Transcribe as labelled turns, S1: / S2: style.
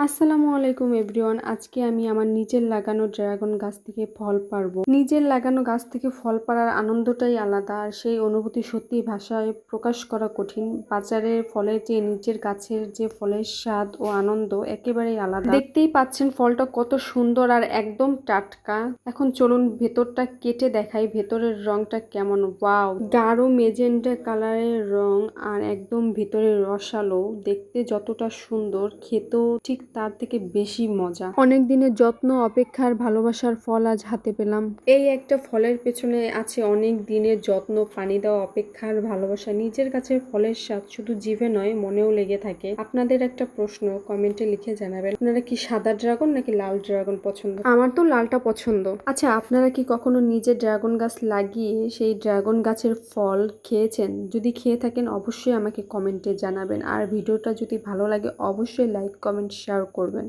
S1: আসসালামু আলাইকুম এভরিওয়ান। আজকে আমি আমার নিজের লাগানো ড্রাগন গাছ থেকে ফল পারবো। নিজের লাগানো গাছ থেকে ফল পাড়ার আনন্দটাই আলাদা, আর সেই অনুভূতি সত্যি ভাষায় প্রকাশ করা কঠিন। বাজারের ফলের চেয়ে নিজের গাছের যে ফলের স্বাদ ও আনন্দ একেবারেই আলাদা। দেখতেই পাচ্ছেন ফলটা কত সুন্দর আর একদম টাটকা। এখন চলুন ভেতরটা কেটে দেখাই ভেতরের রংটা কেমন। ওয়াও, গাঢ় মেজেন্টা কালারের রং আর একদম ভিতরে রসালো। দেখতে যতটা সুন্দর, খেতেও ঠিক তার থেকে বেশি মজা। অনেক দিনের যত্ন, অপেক্ষার, ভালোবাসার ফল আজ হাতে পেলাম। এই একটা ফলের পেছনে আছে অনেক দিনের যত্ন, পানি দেওয়া, অপেক্ষার, ভালোবাসা। নিজের গাছের ফলের স্বাদ শুধু জিভে নয়, মনেও লেগে থাকে। আপনাদের একটা প্রশ্ন কমেন্টে লিখে জানাবেন, আপনারা কি সাদা ড্রাগন নাকি লাল ড্রাগন পছন্দ? আমার তো লালটা পছন্দ। আচ্ছা, আপনারা কি কখনো নিজে ড্রাগন গাছ লাগিয়ে সেই ড্রাগন গাছের ফল খেয়েছেন? যদি খেয়ে থাকেন অবশ্যই আমাকে কমেন্টে জানাবেন। আর ভিডিওটা যদি ভালো লাগে অবশ্যই লাইক, কমেন্ট, শেয়ার করবেন।